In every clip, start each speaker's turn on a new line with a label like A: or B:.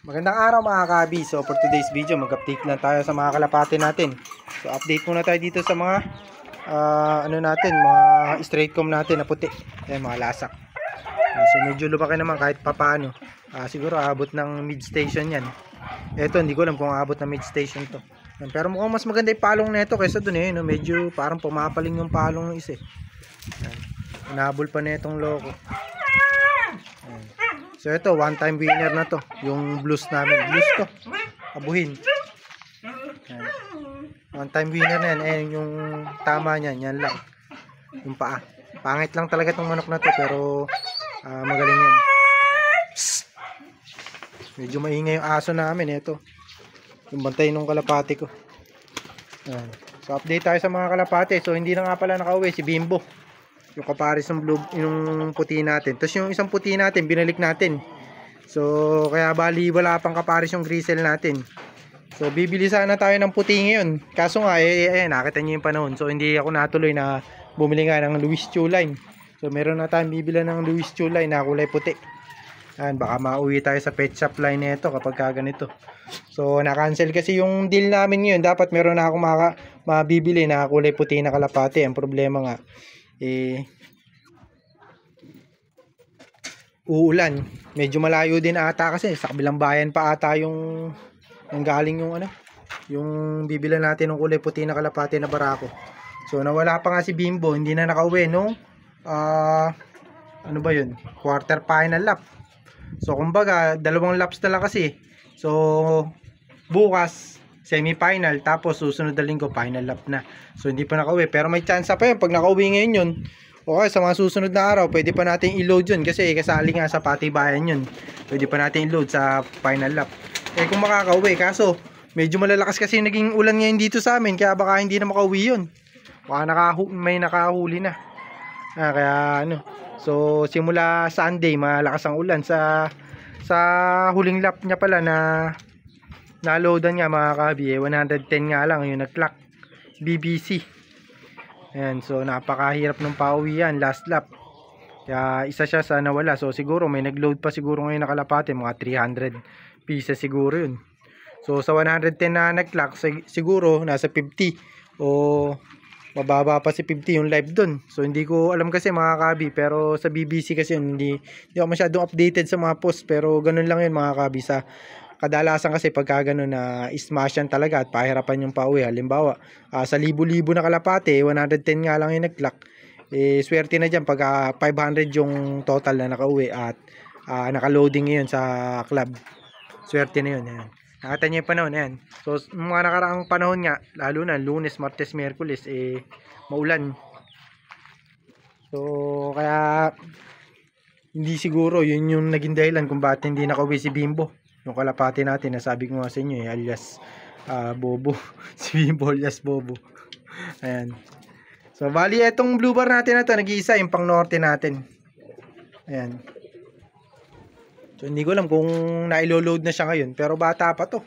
A: Magandang araw mga kabi. So for today's video, mag-update lang tayo sa mga kalapate natin. So update muna tayo dito sa mga mga straight comb natin na puti. Ayan, mga lasak. So medyo lumaki naman kahit papaano. Siguro aabot ng mid station yan. Eto, hindi ko alam kung aabot ng mid station to. Ayan, pero mukhang mas maganda yung palong nito kaysa dun no? Medyo parang pumapaling yung palong ng isa. Ayan, inabol pa na itong loko. Ayan. So ito, one time winner na to. Yung blues namin. Blues to. Abuhin. Ayan. One time winner na yan. Ayan yung tama niyan. Yan lang. Yung paa. Pangit lang talaga itong manok na to. Pero magaling yan. Psst. Medyo maingay yung aso namin. Ito. Yung bantay nung kalapate ko. Ayan. So update tayo sa mga kalapate. So hindi na nga pala nakauwi si Bimbo. Yung kaparis ng blue, yung puti natin. Tapos yung isang puti natin, binalik natin. So, kaya bali wala pang kaparis yung grizzle natin. So, bibili sana tayo ng puti ngayon. Kaso nga, nakita nyo yung panahon. So, hindi ako natuloy na bumili nga ng Louis Chu line. So, meron na tayong bibili ng Louis Chu line na kulay puti. Ayan, baka mauwi tayo sa pet shop line nito kapag ganito. So, na-cancel kasi yung deal namin ngayon. Dapat meron na ako mabibili na kulay puti na kalapate. Ang problema nga, uulan. Medyo malayo din ata kasi sa kabilang bayan pa ata yung galing yung bibilan natin ng kulay puti na kalapate na barako. So nawala pa nga si Bimbo, hindi na nakauwi nung quarter final lap. So kumbaga dalawang laps na lang kasi. So bukas semi-final, tapos susunod na linggo final lap na. So hindi pa nakauwi, pero may chance pa yun pag nakauwi ngayon yun. Okay, sa mga susunod na araw pwede pa natin i-load yun kasi kasali nga sa patibayan yun. Pwede pa natin i-load sa final lap. Kung makakauwi, kaso medyo malalakas kasi naging ulan ngayon dito sa amin, kaya baka hindi na makauwi yun. Baka may nakahuli na. So simula Sunday malakas ang ulan. Sa huling lap niya pala na loadan nga mga kabi, 110 nga lang yung nag-clock BBC. Ayan, so napakahirap ng pauwi yan last lap. Kaya isa siya sa nawala. So siguro may nag-load pa siguro ngayon na kalapate, mga 300 pieces siguro yun. So sa 110 na nag-clock, siguro nasa 50 o mababa pa si 50 yung live dun. So hindi ko alam kasi mga kabi, pero sa BBC kasi yun, hindi ako masyadong updated sa mga post, pero ganun lang yun mga kabi. Sa kadalasan kasi pagka ganun na smash yan talaga at pahirapan yung pauwi. Halimbawa, sa libo-libo na kalapate, 110 nga lang yung nag-clock. Swerte na dyan pagka 500 yung total na nakauwi at naka-loading ngayon sa club. Swerte na yun. Ayan. Nakita niyo yung panahon. Ayan. So, mga nakaraang panahon nga, lalo na Lunes, Martes, Miyerkules, maulan. So, kaya hindi siguro yun yung naging dahilan kung bakit hindi nakauwi si Bimbo. Yung kalapate natin, nasabi ko nga sa inyo, alias Bobo. Si Bimbo alias Bobo. Ayan. So, bali, itong blue bar natin na ito, nag-iisa, yung pang norte natin. Ayan. So, hindi ko alam kung na-load na siya ngayon, pero bata pa to.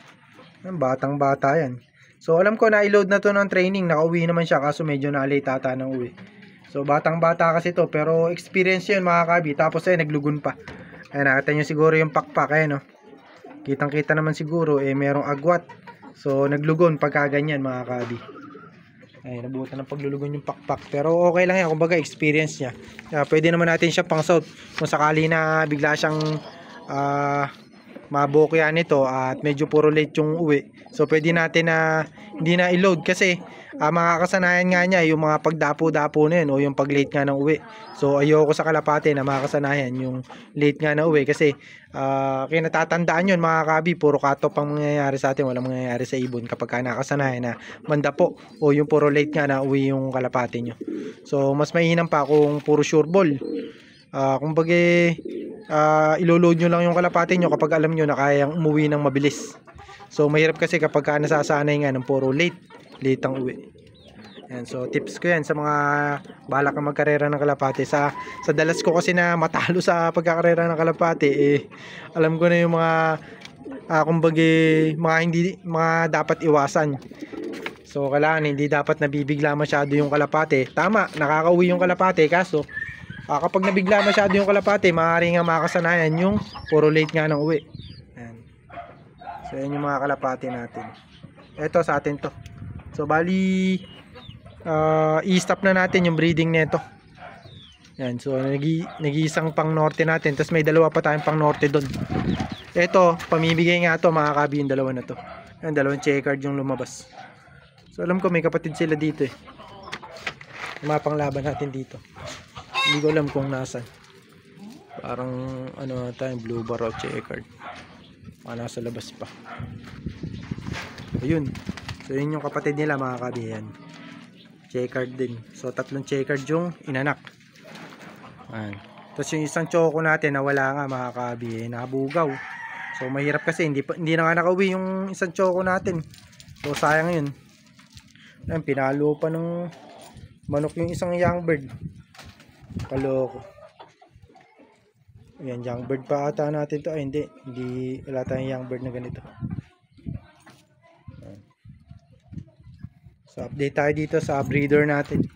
A: Ayan, batang bata yan. So, alam ko na-load na to ng training, nakauwi naman siya, kaso medyo na-late ata ng uwi. So, batang bata kasi to, pero experience yun mga kabi, tapos naglugon pa. Ayan, nakita nyo siguro yung pakpak, ayan, no? Kitang-kita naman siguro, merong agwat. So, naglugon pagka ganyan mga kabi. Ay, nabutan ng paglulugon yung pakpak. Pero okay lang yan, kumbaga experience niya. Pwede naman natin siya pang south kung sakali na bigla siyang mabokya nito at medyo puro late yung uwi. So, pwede natin na hindi na i-load kasi mga kasanayan nga niya yung mga pagdapo-dapo na yun o yung pag late nga ng uwi. So, ayoko sa kalapate na mga kasanayan yung late nga na uwi kasi kaya natatandaan yun mga kabi, puro cut-off ang mangyayari sa atin, walang mangyayari sa ibon kapag ka nakasanayan na mandapo o yung puro late nga na uwi yung kalapate nyo. So, mas mainam pa kung puro sure ball. Kumbaga ilo-load nyo lang yung kalapate nyo kapag alam nyo na kayang umuwi ng mabilis. So mahirap kasi kapag nasasanay nga ng puro late ang uwi. Yan, so tips ko yan sa mga balak na magkarera ng kalapate. Sa dalas ko kasi na matalo sa pagkakarera ng kalapate, alam ko na yung mga kumbaga mga dapat iwasan. So kailangan hindi dapat nabibigla masyado yung kalapate. Tama, nakakauwi yung kalapate, kaso kapag nabigla masyado yung kalapate, maaari nga makasanayan yung puro late nga ng uwi. Ayan. So yan yung mga kalapati natin. Ito sa atin to. So bali i-stop na natin yung breeding nito. Yan, so nag-iisang pang norte natin, tapos may dalawa pa tayong pang norte doon. Ito, pamimigay nga to mga kabi, yung dalawa na to. Yan, dalawang checkered yung lumabas. So alam ko may kapatid sila dito eh. Mga panglaban natin dito. Hindi ko alam kung nasan. Parang ano tayong blue bar o checkered. Nasa labas pa. Ayun. So yun yung kapatid nila mga kabi, yan. Checkered din. So tatlong checkered yung inanak. Ayan. Tapos yung isang choco natin na wala nga mga kabi, nabugaw. So mahirap kasi hindi na nga nakauwi yung isang choco natin. So sayang yun. Ayan, pinalo pa ng manok yung isang young bird. Kaloko. Ayan, young bird pa ata natin to. Ay hindi wala tayong young bird na ganito. Ayan. So update tayo dito sa breeder natin.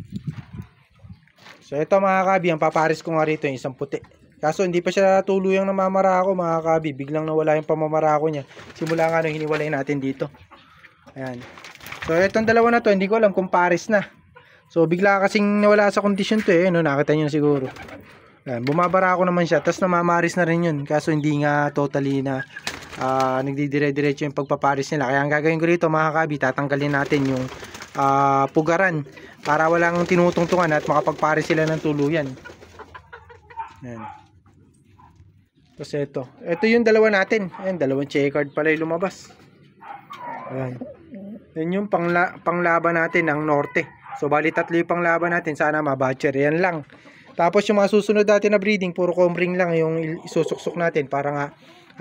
A: So ito mga kabi, ang paparis ko nga rito yung isang puti. Kaso hindi pa siya tuluyang namamarako mga kabi. Biglang nawala yung pamamarako niya. Simula nga nung hiniwalay natin dito. Ayan. So itong dalawa na to, hindi ko alam kung pares na. So bigla kasing nawala sa kondisyon to eh. No, nakita nyo siguro. Ayan, bumabarako naman siya. Tapos namamaris na rin yun. Kaso hindi nga totally na nagdidire-diretso yung pagpaparis nila. Kaya ang gagawin ko rito mga kabi, tatanggalin natin yung pugaran para walang tinutungtungan at makapagpares sila ng tuluyan. Ayan. Tapos ito yung dalawa natin. Ayan, dalawang checkered pala yung lumabas. Ayan. Yan yung panglaban natin ng norte. So bali tatlo yung panglaban natin, sana mabatcher. Yan lang. Tapos yung mga susunod natin na breeding, puro comring lang yung isusuksok natin para nga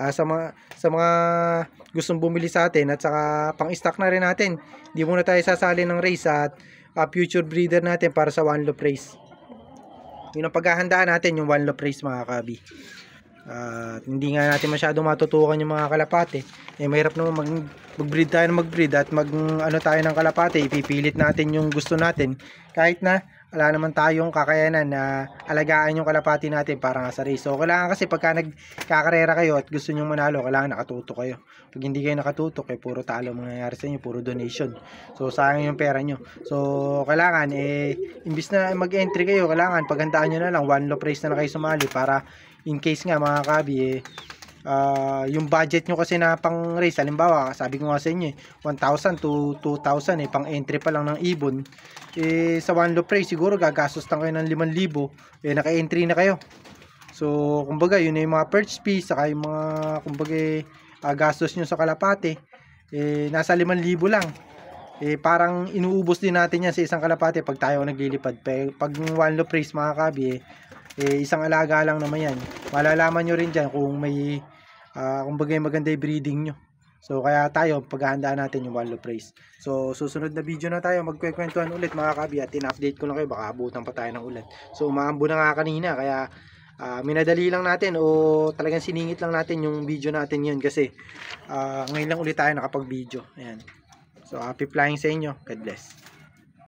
A: sa mga gustong bumili sa atin at saka pang-stock na rin natin. Hindi muna tayo sasali ng race at future breeder natin para sa one loop race. Yun ang paghahandaan natin, yung one loop race mga kabi. Hindi nga natin masyadong matutukan yung mga kalapate. Mahirap naman mag-breed tayo ng mag-breed at ano tayo ng kalapate, ipipilit natin yung gusto natin kahit na wala naman tayong kakayanan na alagaan yung kalapati natin para nga sa race. So kailangan kasi pagka nagkakarera kayo at gusto nyo manalo, kailangan nakatutok kayo. Pag hindi kayo nakatutok, puro talo mangyayari sa inyo, puro donation. So sayang yung pera nyo. So kailangan imbis na mag-entry kayo, kailangan paghandaan nyo na lang one loop race na kayo sumali para in case nga mga kabi yung budget nyo kasi na pang race, halimbawa sabi ko nga sa inyo 1,000 to 2,000 pang entry pa lang ng ibon, sa one loop race siguro gagastos lang kayo ng 5,000, naka-entry na kayo. So kumbaga yun yung mga perch fees saka yung mga kumbaga gastos nyo sa kalapate, nasa 5,000 lang. Parang inuubos din natin yan sa isang kalapate pag tayo naglilipad. Pag one loop race mga kabi, isang alaga lang naman yan. Malalaman nyo rin dyan kung may kumbaga maganda yung breeding nyo. So kaya tayo paghahandaan natin yung one loop race. So susunod na video na tayo, magkwekwentuhan ulit mga kabi, at in-update ko lang kayo, baka abutan pa tayo ng ulan. So umaambo na nga kanina, kaya minadali lang natin o talagang siningit lang natin yung video natin yun kasi ngayon lang ulit tayo nakapag video. Ayan. So happy flying sa inyo. God bless.